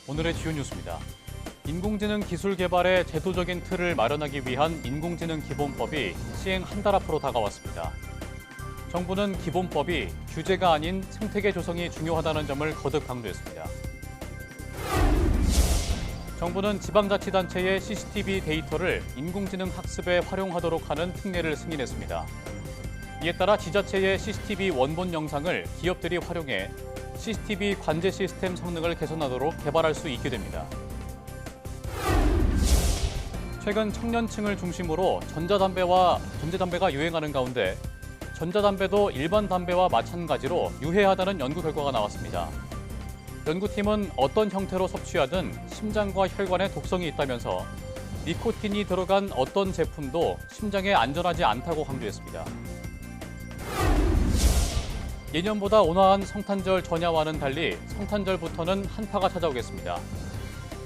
오늘의 주요 뉴스입니다. 인공지능 기술 개발의 제도적인 틀을 마련하기 위한 인공지능 기본법이 시행 한 달 앞으로 다가왔습니다. 정부는 기본법이 규제가 아닌 생태계 조성이 중요하다는 점을 거듭 강조했습니다. 정부는 지방자치단체의 CCTV 데이터를 인공지능 학습에 활용하도록 하는 특례를 승인했습니다. 이에 따라 지자체의 CCTV 원본 영상을 기업들이 활용해 CCTV 관제 시스템 성능을 개선하도록 개발할 수 있게 됩니다. 최근 청년층을 중심으로 전자담배가 유행하는 가운데 전자담배도 일반 담배와 마찬가지로 유해하다는 연구 결과가 나왔습니다. 연구팀은 어떤 형태로 섭취하든 심장과 혈관에 독성이 있다면서 니코틴이 들어간 어떤 제품도 심장에 안전하지 않다고 강조했습니다. 예년보다 온화한 성탄절 전야와는 달리 성탄절부터는 한파가 찾아오겠습니다.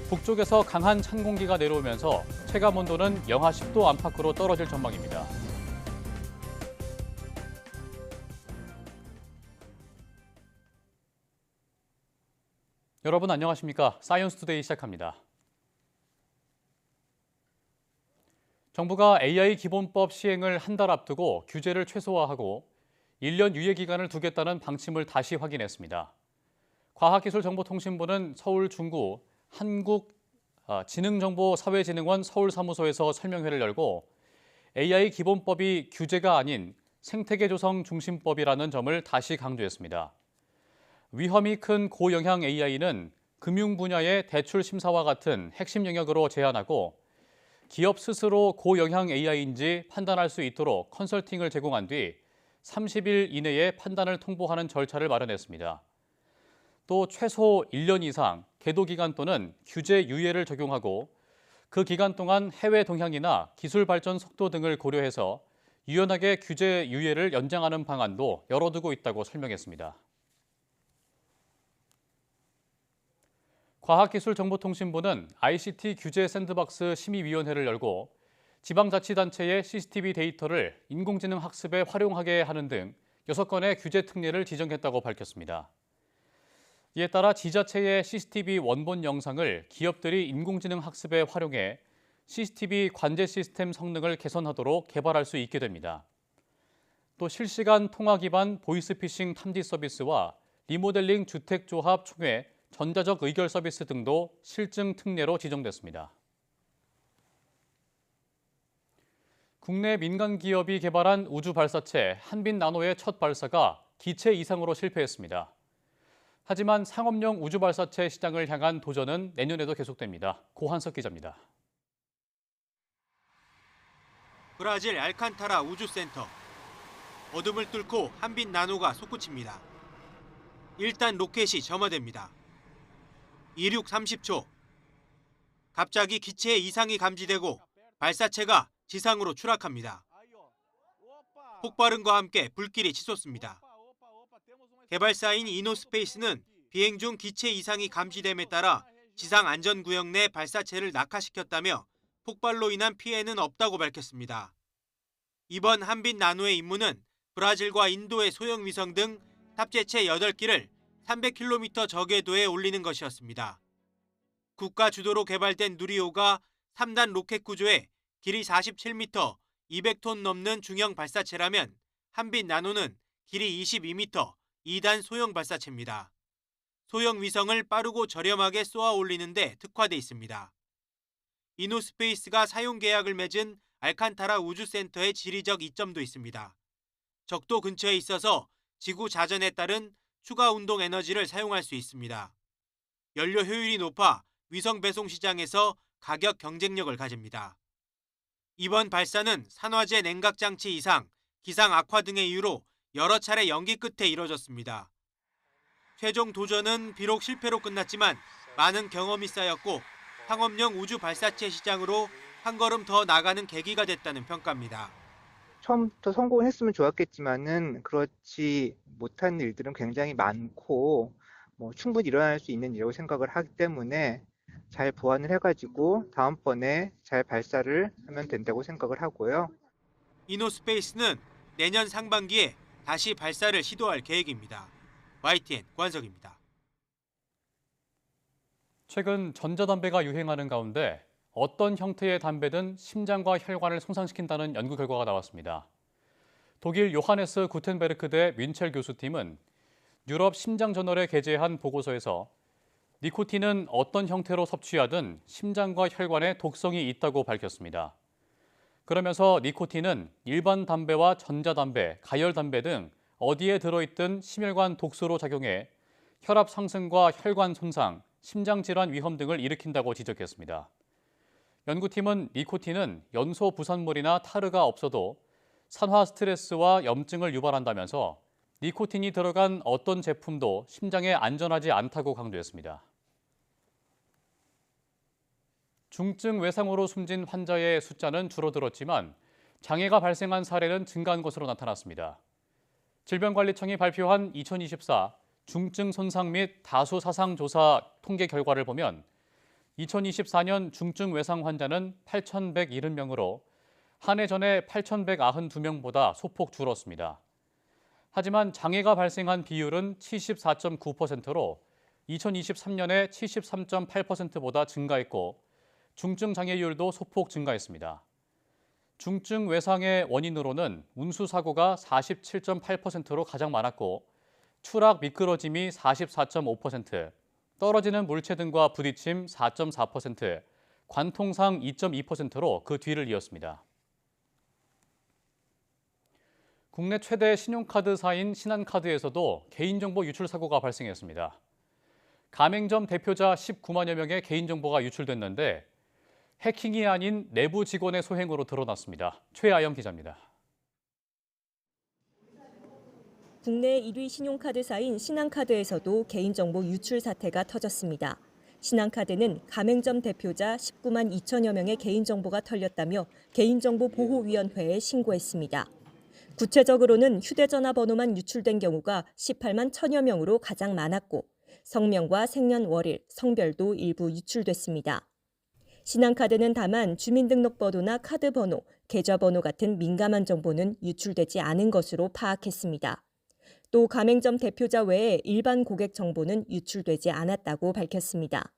북쪽에서 강한 찬 공기가 내려오면서 체감 온도는 영하 10도 안팎으로 떨어질 전망입니다. 여러분 안녕하십니까? 사이언스 투데이 시작합니다. 정부가 AI 기본법 시행을 한 달 앞두고 규제를 최소화하고 1년 유예 기간을 두겠다는 방침을 다시 확인했습니다. 과학기술정보통신부는 서울 중구 한국지능정보사회진흥원 서울사무소에서 설명회를 열고 AI 기본법이 규제가 아닌 생태계조성 중심법이라는 점을 다시 강조했습니다. 위험이 큰 고영향 AI는 금융 분야의 대출 심사와 같은 핵심 영역으로 제한하고 기업 스스로 고영향 AI인지 판단할 수 있도록 컨설팅을 제공한 뒤 30일 이내에 판단을 통보하는 절차를 마련했습니다. 또 최소 1년 이상 계도 기간 또는 규제 유예를 적용하고 그 기간 동안 해외 동향이나 기술 발전 속도 등을 고려해서 유연하게 규제 유예를 연장하는 방안도 열어두고 있다고 설명했습니다. 과학기술정보통신부는 ICT 규제 샌드박스 심의위원회를 열고 지방자치단체의 CCTV 데이터를 인공지능 학습에 활용하게 하는 등 6건의 규제 특례를 지정했다고 밝혔습니다. 이에 따라 지자체의 CCTV 원본 영상을 기업들이 인공지능 학습에 활용해 CCTV 관제 시스템 성능을 개선하도록 개발할 수 있게 됩니다. 또 실시간 통화 기반 보이스피싱 탐지 서비스와 리모델링 주택조합 총회 전자적 의결 서비스 등도 실증 특례로 지정됐습니다. 국내 민간 기업이 개발한 우주 발사체 한빛나노의 첫 발사가 기체 이상으로 실패했습니다. 하지만 상업용 우주 발사체 시장을 향한 도전은 내년에도 계속됩니다. 고한석 기자입니다. 브라질 알칸타라 우주센터. 어둠을 뚫고 한빛나노가 솟구칩니다. 일단 로켓이 점화됩니다. 이륙 30초. 갑자기 기체에 이상이 감지되고 발사체가 지상으로 추락합니다. 폭발음과 함께 불길이 치솟습니다. 개발사인 이노스페이스는 비행 중 기체 이상이 감지됨에 따라 지상 안전구역 내 발사체를 낙하시켰다며 폭발로 인한 피해는 없다고 밝혔습니다. 이번 한빛나노의 임무는 브라질과 인도의 소형 위성 등 탑재체 8기를 300km 저궤도에 올리는 것이었습니다. 국가 주도로 개발된 누리호가 3단 로켓 구조에 길이 47m, 200톤 넘는 중형 발사체라면 한빛나노는 길이 22m, 2단 소형 발사체입니다. 소형 위성을 빠르고 저렴하게 쏘아 올리는 데 특화돼 있습니다. 이노스페이스가 사용 계약을 맺은 알칸타라 우주센터의 지리적 이점도 있습니다. 적도 근처에 있어서 지구 자전에 따른 추가 운동 에너지를 사용할 수 있습니다. 연료 효율이 높아 위성 배송 시장에서 가격 경쟁력을 가집니다. 이번 발사는 산화제 냉각 장치 이상, 기상 악화 등의 이유로 여러 차례 연기 끝에 이뤄졌습니다. 최종 도전은 비록 실패로 끝났지만 많은 경험이 쌓였고 상업용 우주 발사체 시장으로 한 걸음 더 나가는 계기가 됐다는 평가입니다. 처음부터 성공했으면 좋았겠지만은 그렇지 못한 일들은 굉장히 많고 충분히 일어날 수 있는 일이라고 생각을 하기 때문에 잘 보완을 해가지고 다음번에 잘 발사를 하면 된다고 생각을 하고요. 이노스페이스는 내년 상반기에 다시 발사를 시도할 계획입니다. YTN 권석입니다. 최근 전자담배가 유행하는 가운데 어떤 형태의 담배든 심장과 혈관을 손상시킨다는 연구 결과가 나왔습니다. 독일 요하네스 구텐베르크대 윈첼 교수팀은 유럽 심장저널에 게재한 보고서에서 니코틴은 어떤 형태로 섭취하든 심장과 혈관에 독성이 있다고 밝혔습니다. 그러면서 니코틴은 일반 담배와 전자담배, 가열담배 등 어디에 들어있든 심혈관 독소로 작용해 혈압 상승과 혈관 손상, 심장질환 위험 등을 일으킨다고 지적했습니다. 연구팀은 니코틴은 연소 부산물이나 타르가 없어도 산화 스트레스와 염증을 유발한다면서 니코틴이 들어간 어떤 제품도 심장에 안전하지 않다고 강조했습니다. 중증 외상으로 숨진 환자의 숫자는 줄어들었지만 장애가 발생한 사례는 증가한 것으로 나타났습니다. 질병관리청이 발표한 2024 중증 손상 및 다수 사상 조사 통계 결과를 보면 2024년 중증 외상 환자는 8,170명으로 한 해 전에 8,192명보다 소폭 줄었습니다. 하지만 장애가 발생한 비율은 74.9%로 2023년에 73.8%보다 증가했고 중증 장애율도 소폭 증가했습니다. 중증 외상의 원인으로는 운수 사고가 47.8%로 가장 많았고 추락 미끄러짐이 44.5%, 떨어지는 물체 등과 부딪힘 4.4%, 관통상 2.2%로 그 뒤를 이었습니다. 국내 최대 신용카드사인 신한카드에서도 개인정보 유출 사고가 발생했습니다. 가맹점 대표자 19만여 명의 개인정보가 유출됐는데 해킹이 아닌 내부 직원의 소행으로 드러났습니다. 최아영 기자입니다. 국내 1위 신용카드사인 신한카드에서도 개인정보 유출 사태가 터졌습니다. 신한카드는 가맹점 대표자 19만 2천여 명의 개인정보가 털렸다며 개인정보보호위원회에 신고했습니다. 구체적으로는 휴대전화 번호만 유출된 경우가 18만 1천여 명으로 가장 많았고 성명과 생년월일, 성별도 일부 유출됐습니다. 신한카드는 다만 주민등록번호나 카드번호, 계좌번호 같은 민감한 정보는 유출되지 않은 것으로 파악했습니다. 또 가맹점 대표자 외에 일반 고객 정보는 유출되지 않았다고 밝혔습니다.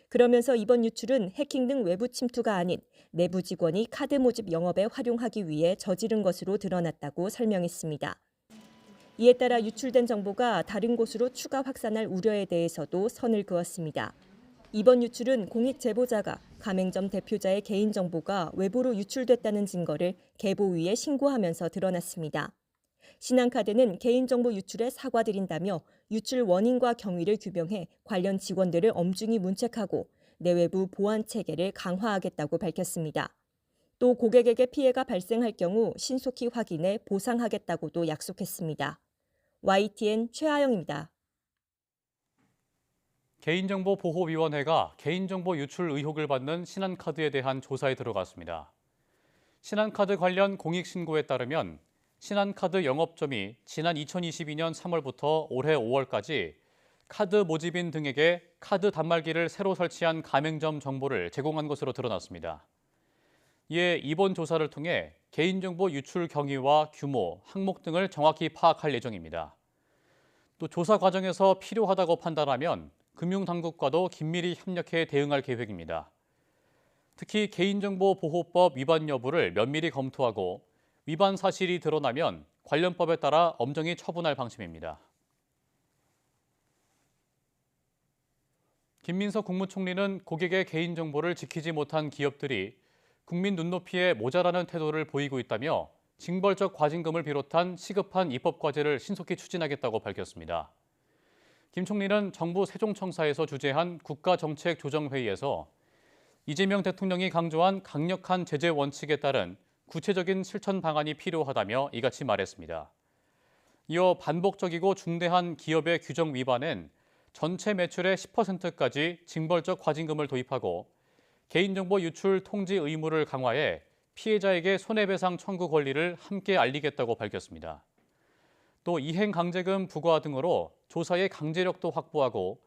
그러면서 이번 유출은 해킹 등 외부 침투가 아닌 내부 직원이 카드 모집 영업에 활용하기 위해 저지른 것으로 드러났다고 설명했습니다. 이에 따라 유출된 정보가 다른 곳으로 추가 확산할 우려에 대해서도 선을 그었습니다. 이번 유출은 공익 제보자가 가맹점 대표자의 개인정보가 외부로 유출됐다는 증거를 계보위에 신고하면서 드러났습니다. 신한카드는 개인정보 유출에 사과드린다며 유출 원인과 경위를 규명해 관련 직원들을 엄중히 문책하고 내외부 보안 체계를 강화하겠다고 밝혔습니다. 또 고객에게 피해가 발생할 경우 신속히 확인해 보상하겠다고도 약속했습니다. YTN 최아영입니다. 개인정보보호위원회가 개인정보 유출 의혹을 받는 신한카드에 대한 조사에 들어갔습니다. 신한카드 관련 공익신고에 따르면 신한카드 영업점이 지난 2022년 3월부터 올해 5월까지 카드 모집인 등에게 카드 단말기를 새로 설치한 가맹점 정보를 제공한 것으로 드러났습니다. 이에 이번 조사를 통해 개인정보 유출 경위와 규모, 항목 등을 정확히 파악할 예정입니다. 또 조사 과정에서 필요하다고 판단하면 금융당국과도 긴밀히 협력해 대응할 계획입니다. 특히 개인정보보호법 위반 여부를 면밀히 검토하고 위반 사실이 드러나면 관련 법에 따라 엄정히 처분할 방침입니다. 김민석 국무총리는 고객의 개인정보를 지키지 못한 기업들이 국민 눈높이에 모자라는 태도를 보이고 있다며 징벌적 과징금을 비롯한 시급한 입법 과제를 신속히 추진하겠다고 밝혔습니다. 김 총리는 정부 세종청사에서 주재한 국가정책조정회의에서 이재명 대통령이 강조한 강력한 제재 원칙에 따른 구체적인 실천 방안이 필요하다며 이같이 말했습니다. 이어 반복적이고 중대한 기업의 규정 위반엔 전체 매출의 10%까지 징벌적 과징금을 도입하고 개인정보 유출 통지 의무를 강화해 피해자에게 손해배상 청구 권리를 함께 알리겠다고 밝혔습니다. 또 이행 강제금 부과 등으로 조사의 강제력도 확보하고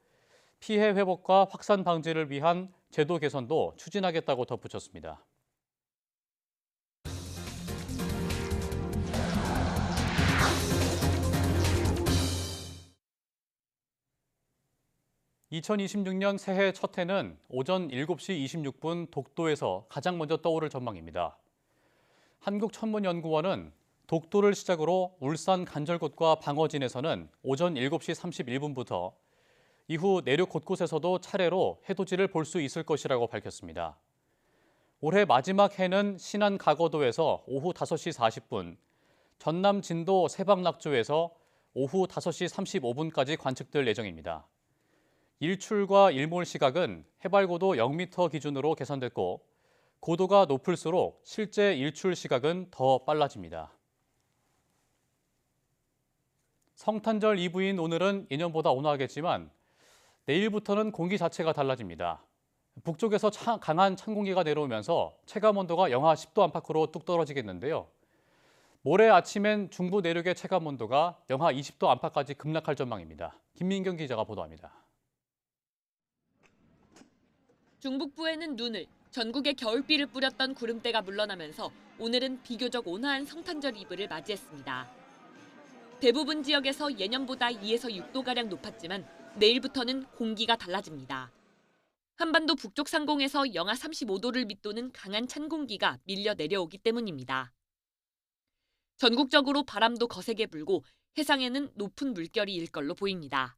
피해 회복과 확산 방지를 위한 제도 개선도 추진하겠다고 덧붙였습니다. (2026년) 새해 첫 해는 오전 7시 26분 독도에서 가장 먼저 떠오를 전망입니다. 한국천문연구원은 독도를 시작으로 울산 간절곶과 방어진에서는 오전 7시 31분부터 이후 내륙 곳곳에서도 차례로 해돋이를 볼 수 있을 것이라고 밝혔습니다. 올해 마지막 해는 신안 가거도에서 오후 5시 40분, 전남 진도 세방낙조에서 오후 5시 35분까지 관측될 예정입니다. 일출과 일몰 시각은 해발고도 0m 기준으로 계산됐고 고도가 높을수록 실제 일출 시각은 더 빨라집니다. 성탄절 이브인 오늘은 예년보다 온화하겠지만 내일부터는 공기 자체가 달라집니다. 북쪽에서 강한 찬 공기가 내려오면서 체감온도가 영하 10도 안팎으로 뚝 떨어지겠는데요. 모레 아침엔 중부 내륙의 체감온도가 영하 20도 안팎까지 급락할 전망입니다. 김민경 기자가 보도합니다. 중북부에는 눈을, 전국에 겨울비를 뿌렸던 구름대가 물러나면서 오늘은 비교적 온화한 성탄절 이브를 맞이했습니다. 대부분 지역에서 예년보다 2에서 6도가량 높았지만 내일부터는 공기가 달라집니다. 한반도 북쪽 상공에서 영하 35도를 밑도는 강한 찬 공기가 밀려 내려오기 때문입니다. 전국적으로 바람도 거세게 불고 해상에는 높은 물결이 일 걸로 보입니다.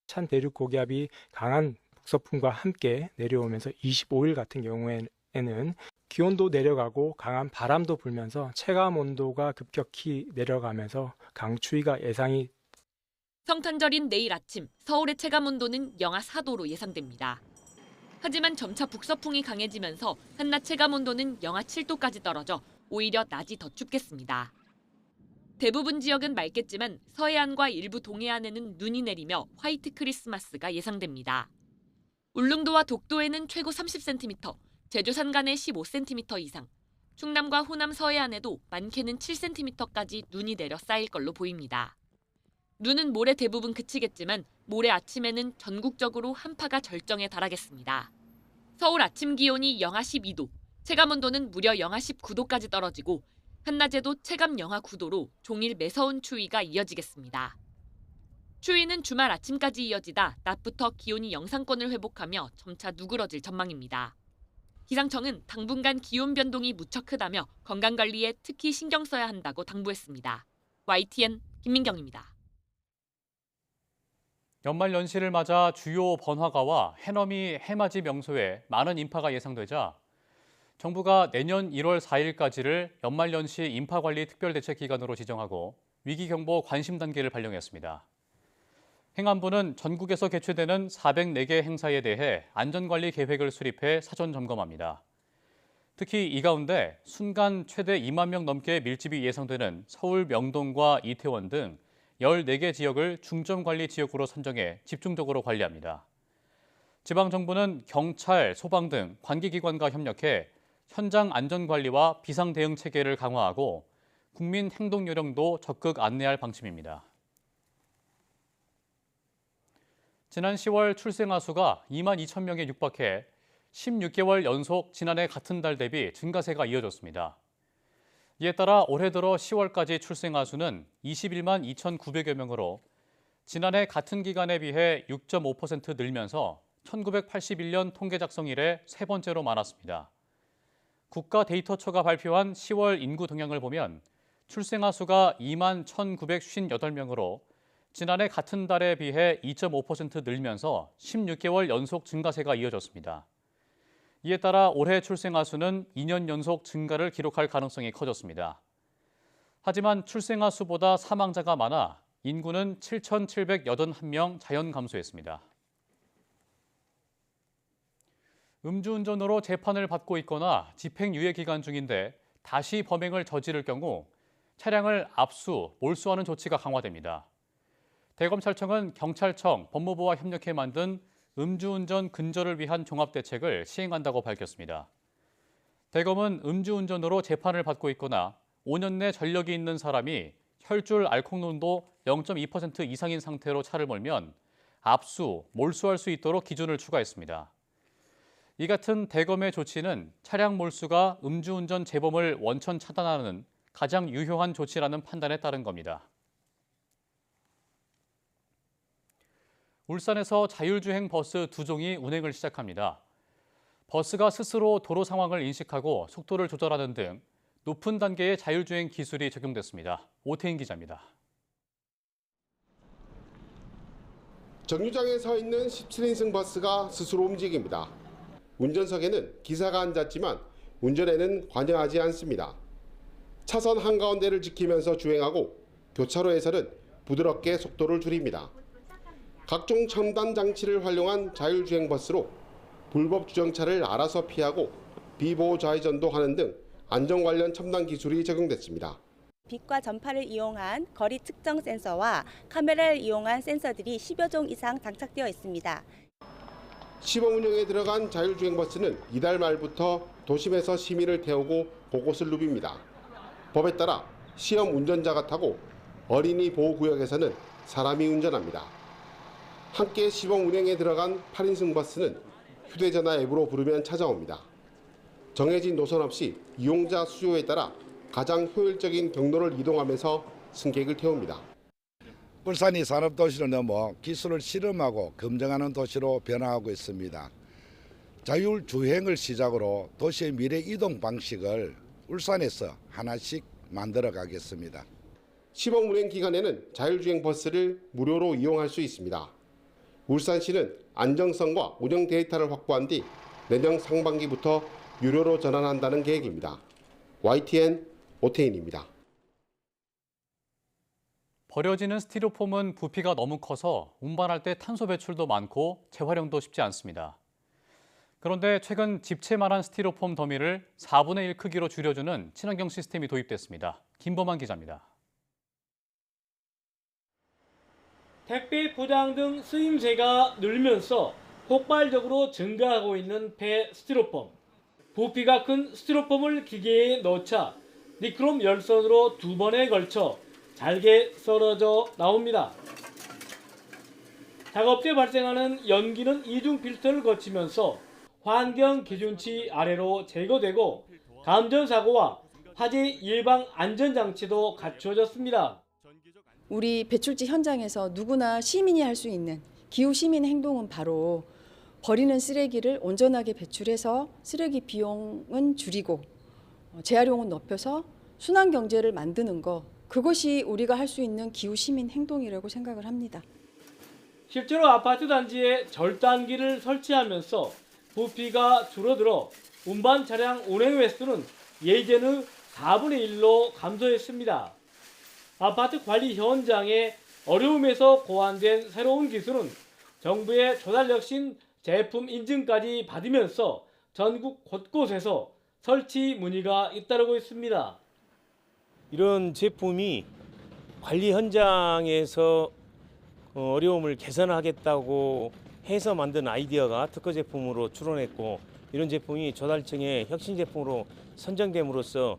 찬 대륙 고기압이 강한 북서풍과 함께 내려오면서 25일 같은 경우에는 기온도 내려가고 강한 바람도 불면서 체감 온도가 급격히 내려가면서 강추위가 예상이. 성탄절인 내일 아침 서울의 체감 온도는 영하 4도로 예상됩니다. 하지만 점차 북서풍이 강해지면서 한낮 체감 온도는 영하 7도까지 떨어져 오히려 낮이 더 춥겠습니다. 대부분 지역은 맑겠지만 서해안과 일부 동해안에는 눈이 내리며 화이트 크리스마스가 예상됩니다. 울릉도와 독도에는 최고 30cm, 제주 산간에 15cm 이상, 충남과 호남 서해안에도 많게는 7cm까지 눈이 내려 쌓일 걸로 보입니다. 눈은 모레 대부분 그치겠지만 모레 아침에는 전국적으로 한파가 절정에 달하겠습니다. 서울 아침 기온이 영하 12도, 체감온도는 무려 영하 19도까지 떨어지고 한낮에도 체감 영하 9도로 종일 매서운 추위가 이어지겠습니다. 추위는 주말 아침까지 이어지다 낮부터 기온이 영상권을 회복하며 점차 누그러질 전망입니다. 기상청은 당분간 기온 변동이 무척 크다며 건강관리에 특히 신경 써야 한다고 당부했습니다. YTN 김민경입니다. 연말 연시를 맞아 주요 번화가와 해넘이 해맞이 명소에 많은 인파가 예상되자 정부가 내년 1월 4일까지를 연말 연시 인파관리 특별대책기간으로 지정하고 위기경보 관심 단계를 발령했습니다. 행안부는 전국에서 개최되는 404개 행사에 대해 안전관리 계획을 수립해 사전 점검합니다. 특히 이 가운데 순간 최대 2만 명 넘게 밀집이 예상되는 서울 명동과 이태원 등 14개 지역을 중점관리 지역으로 선정해 집중적으로 관리합니다. 지방정부는 경찰, 소방 등 관계기관과 협력해 현장 안전관리와 비상대응 체계를 강화하고 국민 행동 요령도 적극 안내할 방침입니다. 지난 10월 출생아 수가 2만 2천 명에 육박해 16개월 연속 지난해 같은 달 대비 증가세가 이어졌습니다. 이에 따라 올해 들어 10월까지 출생아 수는 21만 2,900여 명으로 지난해 같은 기간에 비해 6.5% 늘면서 1981년 통계 작성 이래 세 번째로 많았습니다. 국가데이터처가 발표한 10월 인구 동향을 보면 출생아 수가 2만 1,958명으로 지난해 같은 달에 비해 2.5% 늘면서 16개월 연속 증가세가 이어졌습니다. 이에 따라 올해 출생아 수는 2년 연속 증가를 기록할 가능성이 커졌습니다. 하지만 출생아 수보다 사망자가 많아 인구는 7,781명 자연 감소했습니다. 음주운전으로 재판을 받고 있거나 집행유예 기간 중인데 다시 범행을 저지를 경우 차량을 압수, 몰수하는 조치가 강화됩니다. 대검찰청은 경찰청, 법무부와 협력해 만든 음주운전 근절을 위한 종합대책을 시행한다고 밝혔습니다. 대검은 음주운전으로 재판을 받고 있거나 5년 내 전력이 있는 사람이 혈중 알코올 농도 0.2% 이상인 상태로 차를 몰면 압수, 몰수할 수 있도록 기준을 추가했습니다. 이 같은 대검의 조치는 차량 몰수가 음주운전 재범을 원천 차단하는 가장 유효한 조치라는 판단에 따른 겁니다. 울산에서 자율주행 버스 2종이 운행을 시작합니다. 버스가 스스로 도로 상황을 인식하고 속도를 조절하는 등 높은 단계의 자율주행 기술이 적용됐습니다. 오태인 기자입니다. 정류장에 서 있는 17인승 버스가 스스로 움직입니다. 운전석에는 기사가 앉았지만 운전에는 관여하지 않습니다. 차선 한가운데를 지키면서 주행하고 교차로에서는 부드럽게 속도를 줄입니다. 각종 첨단 장치를 활용한 자율주행 버스로 불법 주정차를 알아서 피하고 비보호 좌회전도 하는 등 안전 관련 첨단 기술이 적용됐습니다. 빛과 전파를 이용한 거리 측정 센서와 카메라를 이용한 센서들이 10여 종 이상 장착되어 있습니다. 시범 운영에 들어간 자율주행 버스는 이달 말부터 도심에서 시민을 태우고 곳곳을 누빕니다. 법에 따라 시험 운전자가 타고 어린이 보호구역에서는 사람이 운전합니다. 함께 시범 운행에 들어간 8인승 버스는 휴대전화 앱으로 부르면 찾아옵니다. 정해진 노선 없이 이용자 수요에 따라 가장 효율적인 경로를 이동하면서 승객을 태웁니다. 울산이 산업도시를 넘어 기술을 실험하고 검증하는 도시로 변화하고 있습니다. 자율주행을 시작으로 도시의 미래 이동 방식을 울산에서 하나씩 만들어 가겠습니다. 시범 운행 기간에는 자율주행 버스를 무료로 이용할 수 있습니다. 울산시는 안정성과 운영 데이터를 확보한 뒤 내년 상반기부터 유료로 전환한다는 계획입니다. YTN 오태인입니다. 버려지는 스티로폼은 부피가 너무 커서 운반할 때 탄소 배출도 많고 재활용도 쉽지 않습니다. 그런데 최근 집채만한 스티로폼 더미를 4분의 1 크기로 줄여주는 친환경 시스템이 도입됐습니다. 김범한 기자입니다. 택배 포장 등 쓰임새가 늘면서 폭발적으로 증가하고 있는 폐 스티로폼. 부피가 큰 스티로폼을 기계에 넣자 니크롬 열선으로 2번에 걸쳐 잘게 썰어져 나옵니다. 작업 때 발생하는 연기는 이중 필터를 거치면서 환경 기준치 아래로 제거되고 감전사고와 화재 예방 안전장치도 갖춰졌습니다. 우리 배출지 현장에서 누구나 시민이 할 수 있는 기후 시민 행동은 바로 버리는 쓰레기를 온전하게 배출해서 쓰레기 비용은 줄이고 재활용은 높여서 순환 경제를 만드는 것, 그것이 우리가 할 수 있는 기후 시민 행동이라고 생각을 합니다. 실제로 아파트 단지에 절단기를 설치하면서 부피가 줄어들어 운반 차량 운행 횟수는 예전의 4분의 1로 감소했습니다. 아파트 관리 현장에 어려움에서 고안된 새로운 기술은 정부의 조달혁신 제품 인증까지 받으면서 전국 곳곳에서 설치 문의가 잇따르고 있습니다. 이런 제품이 관리 현장에서 어려움을 개선하겠다고 해서 만든 아이디어가 특허 제품으로 출원했고, 이런 제품이 조달청의 혁신 제품으로 선정됨으로써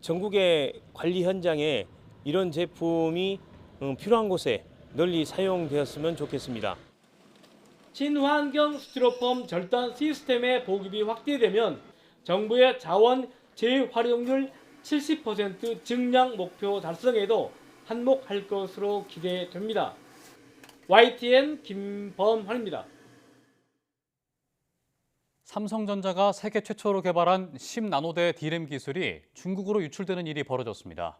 전국의 관리 현장에 이런 제품이 필요한 곳에 널리 사용되었으면 좋겠습니다. 친환경 스티로폼 절단 시스템의 보급이 확대되면 정부의 자원 재활용률 70% 증량 목표 달성에도 한몫할 것으로 기대됩니다. YTN 김범환입니다. 삼성전자가 세계 최초로 개발한 10나노대 D램 기술이 중국으로 유출되는 일이 벌어졌습니다.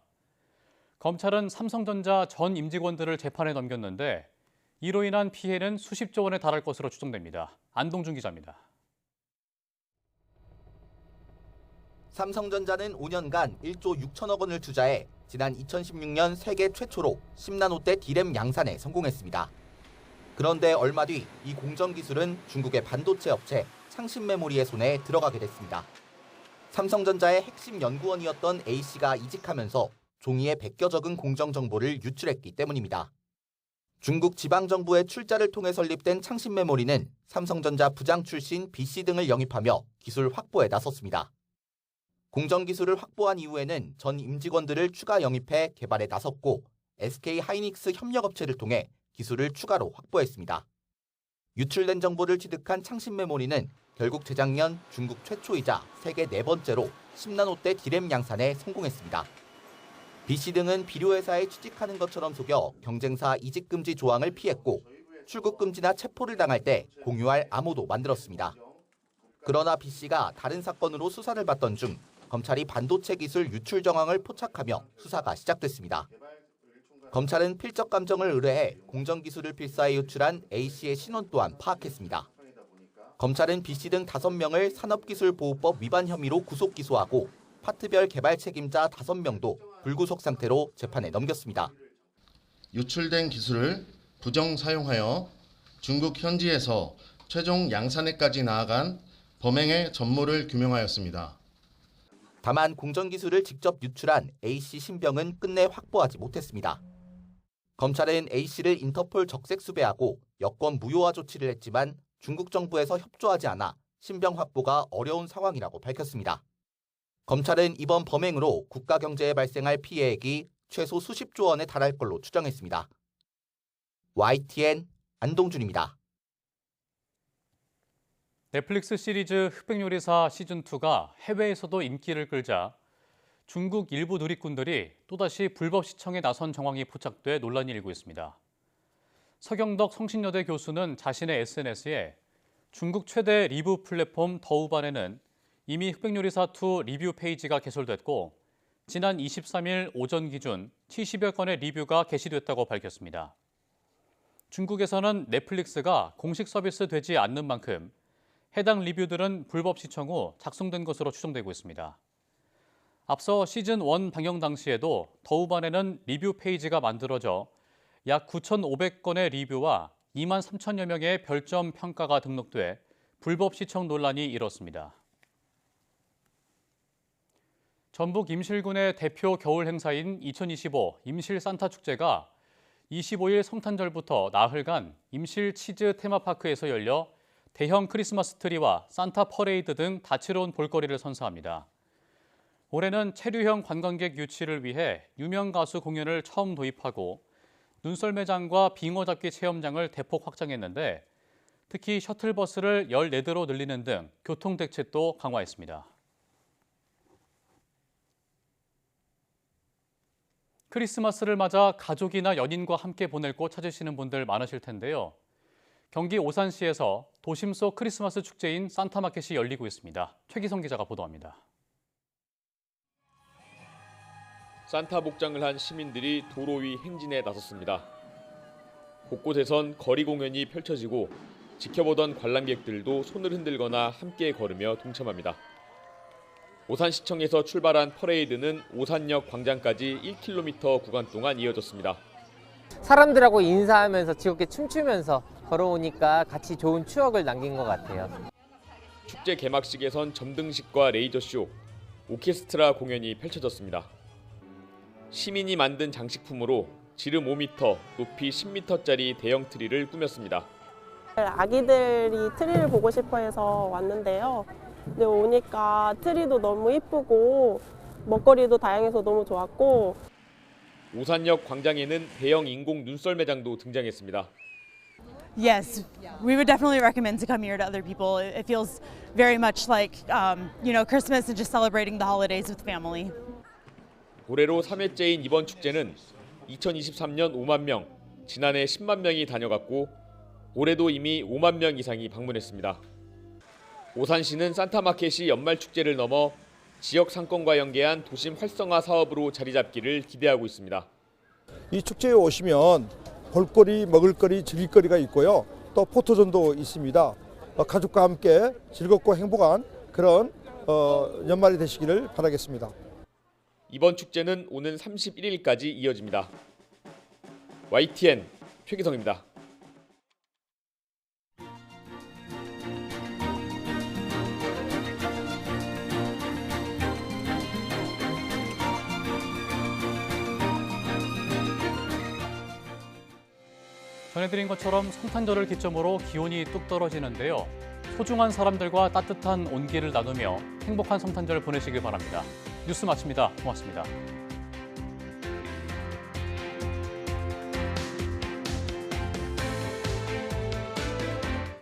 검찰은 삼성전자 전 임직원들을 재판에 넘겼는데 이로 인한 피해는 수십조 원에 달할 것으로 추정됩니다. 안동준 기자입니다. 삼성전자는 5년간 1조 6천억 원을 투자해 지난 2016년 세계 최초로 10나노대 D램 양산에 성공했습니다. 그런데 얼마 뒤 이 공정 기술은 중국의 반도체 업체 창신메모리의 손에 들어가게 됐습니다. 삼성전자의 핵심 연구원이었던 A씨가 이직하면서 종이에 베껴 적은 공정 정보를 유출했기 때문입니다. 중국 지방정부의 출자를 통해 설립된 창신메모리는 삼성전자 부장 출신 B씨 등을 영입하며 기술 확보에 나섰습니다. 공정기술을 확보한 이후에는 전 임직원들을 추가 영입해 개발에 나섰고 SK 하이닉스 협력업체를 통해 기술을 추가로 확보했습니다. 유출된 정보를 취득한 창신 메모리는 결국 재작년 중국 최초이자 세계 4번째로 10나노대 D램 양산에 성공했습니다. B씨 등은 비료회사에 취직하는 것처럼 속여 경쟁사 이직금지 조항을 피했고 출국금지나 체포를 당할 때 공유할 암호도 만들었습니다. 그러나 B씨가 다른 사건으로 수사를 받던 중 검찰이 반도체 기술 유출 정황을 포착하며 수사가 시작됐습니다. 검찰은 필적 감정을 의뢰해 공정기술을 필사해 유출한 A씨의 신원 또한 파악했습니다. 검찰은 B씨 등 5명을 산업기술보호법 위반 혐의로 구속 기소하고 파트별 개발 책임자 5명도 불구속 상태로 재판에 넘겼습니다. 유출된 기술을 부정 사용하여 중국 현지에서 최종 양산에까지 나아간 범행의 전모를 규명하였습니다. 다만 공정기술을 직접 유출한 A씨 신병은 끝내 확보하지 못했습니다. 검찰은 A씨를 인터폴 적색 수배하고 여권 무효화 조치를 했지만 중국 정부에서 협조하지 않아 신병 확보가 어려운 상황이라고 밝혔습니다. 검찰은 이번 범행으로 국가 경제에 발생할 피해액이 최소 수십조 원에 달할 걸로 추정했습니다. YTN 안동준입니다. 넷플릭스 시리즈 흑백요리사 시즌2가 해외에서도 인기를 끌자 중국 일부 누리꾼들이 또다시 불법 시청에 나선 정황이 포착돼 논란이 일고 있습니다. 서경덕 성신여대 교수는 자신의 SNS에 중국 최대 리뷰 플랫폼 더우반에는 이미 흑백요리사2 리뷰 페이지가 개설됐고 지난 23일 오전 기준 70여 건의 리뷰가 게시됐다고 밝혔습니다. 중국에서는 넷플릭스가 공식 서비스 되지 않는 만큼 해당 리뷰들은 불법 시청 후 작성된 것으로 추정되고 있습니다. 앞서 시즌1 방영 당시에도 더우반에는 리뷰 페이지가 만들어져 약 9,500건의 리뷰와 2만 3천여 명의 별점 평가가 등록돼 불법 시청 논란이 일었습니다. 전북 임실군의 대표 겨울 행사인 2025 임실 산타 축제가 25일 성탄절부터 나흘간 임실 치즈 테마파크에서 열려 대형 크리스마스 트리와 산타 퍼레이드 등 다채로운 볼거리를 선사합니다. 올해는 체류형 관광객 유치를 위해 유명 가수 공연을 처음 도입하고 눈썰매장과 빙어 잡기 체험장을 대폭 확장했는데 특히 셔틀버스를 14대로 늘리는 등 교통 대책도 강화했습니다. 크리스마스를 맞아 가족이나 연인과 함께 보낼 곳 찾으시는 분들 많으실 텐데요. 경기 오산시에서 도심 속 크리스마스 축제인 산타마켓이 열리고 있습니다. 최기성 기자가 보도합니다. 산타 복장을 한 시민들이 도로 위 행진에 나섰습니다. 곳곳에선 거리 공연이 펼쳐지고 지켜보던 관람객들도 손을 흔들거나 함께 걸으며 동참합니다. 오산시청에서 출발한 퍼레이드는 오산역 광장까지 1km 구간 동안 이어졌습니다. 사람들하고 인사하면서 즐겁게 춤추면서 걸어오니까 같이 좋은 추억을 남긴 것 같아요. 축제 개막식에선 점등식과 레이저쇼, 오케스트라 공연이 펼쳐졌습니다. 시민이 만든 장식품으로 지름 5m, 높이 10m짜리 대형 트리를 꾸몄습니다. 아기들이 트리를 보고 싶어 해서 왔는데요. 근데 오니까 트리도 너무 이쁘고 먹거리도 다양해서 너무 좋았고 오산역 광장에는 대형 인공 눈썰매장도 등장했습니다. Yes, we would definitely recommend to come here to other people. It feels very much like, Christmas and just celebrating the holidays with family. 올해로 3회째인 이번 축제는 2023년 5만 명, 지난해 10만 명이 다녀갔고 올해도 이미 5만 명 이상이 방문했습니다. 오산시는 산타마켓이 연말 축제를 넘어 지역 상권과 연계한 도심 활성화 사업으로 자리 잡기를 기대하고 있습니다. 이 축제에 오시면 볼거리, 먹을거리, 즐길거리가 있고요. 또 포토존도 있습니다. 가족과 함께 즐겁고 행복한 그런 연말이 되시기를 바라겠습니다. 이번 축제는 오는 31일까지 이어집니다. YTN 최기성입니다. 전해드린 것처럼 성탄절을 기점으로 기온이 뚝 떨어지는데요. 소중한 사람들과 따뜻한 온기를 나누며 행복한 성탄절 보내시길 바랍니다. 뉴스 마칩니다. 고맙습니다.